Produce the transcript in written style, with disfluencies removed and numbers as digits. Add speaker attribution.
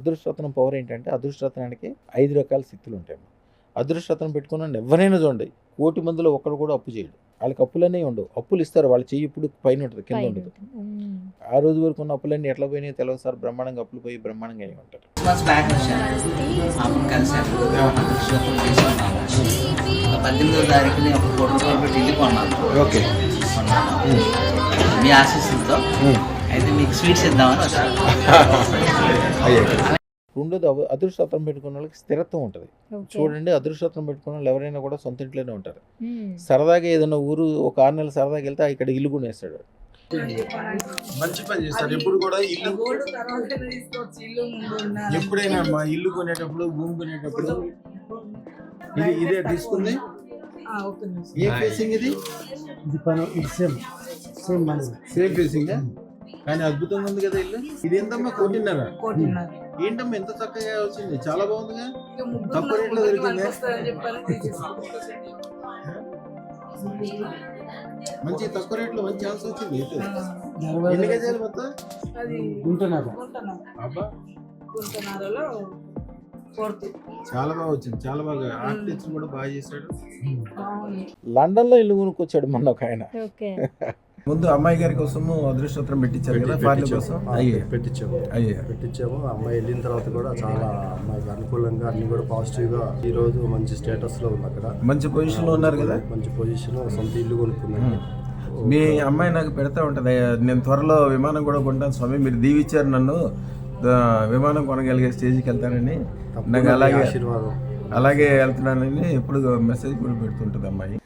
Speaker 1: అదృష్టరత్నం power ఏంటంటే అదృష్టరత్నానికి 5 రకాల శక్తులు ఉంటాయి. అదృష్టరత్నం పెట్టుకున్న ఎవరైనా చూడండి, 1,000,000 మందిలో ఒక్కడు కూడా అప్పు చేయడు. వాళ్ళకి అప్పులనే ఉండవు. అప్పులు ఇస్తారు, వాళ్ళ చెయ్యి ఇప్పుడు పైన ఉంటుంది, కింద ఉండదు. ఆ రోజు వరకు ఉన్న అప్పులన్నీ ఎట్లా పోయినాయి తెలియదు సార్. బ్రహ్మాండంగా అప్పులు పోయి బ్రహ్మాండంగా అయి ఉంటారు. ఓకే,
Speaker 2: మీ ఆశీస్సులతో అయితే మీకు స్వీట్స్ ఇద్దామని వచ్చాను.
Speaker 1: రెండోది అదృష్టరత్నం పెట్టుకున్న వాళ్ళకి స్థిరత్వం ఉంటుంది. చూడండి, అదృష్టరత్నం పెట్టుకున్న వాళ్ళు ఎవరైనా కూడా సొంత ఇంట్లోనే ఉంటారు. సరదాగా ఏదైనా ఊరు ఒక 6 నెలలు సరదాగా వెళ్తే ఇక్కడ ఇల్లు కొనేస్తాడు. మంచి పని చేస్తారు. ఎప్పుడు కూడా ఇల్లు ఎప్పుడైనా మా ఇల్లు కొనేటప్పుడు, భూమి కొనేటప్పుడు ఇదే తీసుకుంది. ఏ ఫేసింగ్ ఇది? సేమ్ ఫేసింగ్, కానీ అద్భుతంగా ఉంది కదా ఇల్లు. ఇది ఎంతమ్మా? 1,5,00,000. ఏంటమ్మా ఎంత చక్కగా వచ్చింది, చాలా బాగుందిగా. తక్కువ రేట్లో దొరికింది, మంచి తక్కువ రేట్లో మంచి ఛాన్స్ వచ్చింది. ఎన్ని గజాలు మొత్తం? చాలా బాగా వచ్చింది, చాలా బాగా. ఆర్కిటెక్చర్ కూడా బాగా చేశాడు. లండన్ లో ఇల్లు కొనుక్కొచ్చాడు మొన్న ఒక ఆయన. ముందు అమ్మాయి గారి కోసము అదృష్టరత్నం పెట్టించారు కదా, ఫ్యామిలీ కోసం.
Speaker 3: పెట్టించాము. అమ్మాయి వెళ్ళిన తర్వాత కూడా చాలా అమ్మాయికి అనుకూలంగా అన్ని కూడా పాజిటివ్ గా ఈ రోజు మంచి స్టేటస్ లో ఉంది. అక్కడ మంచి పొజిషన్ లో ఉన్నారు కదా, మంచి పొజిషన్, సొంత ఇల్లు కొనుక్కున్నాను.
Speaker 1: మీ అమ్మాయి నాకు పెడతా ఉంటది, నేను త్వరలో విమానం కూడా కొంటాను స్వామి, మీరు దీవిచ్చారు నన్ను, విమానం కొనగలిగే స్టేజ్కి వెళ్తానని. నాకు అలాగే ఆశీర్వాదం, అలాగే వెళ్తున్నానని ఎప్పుడు మెసేజ్ కూడా పెడుతుంటది అమ్మాయి.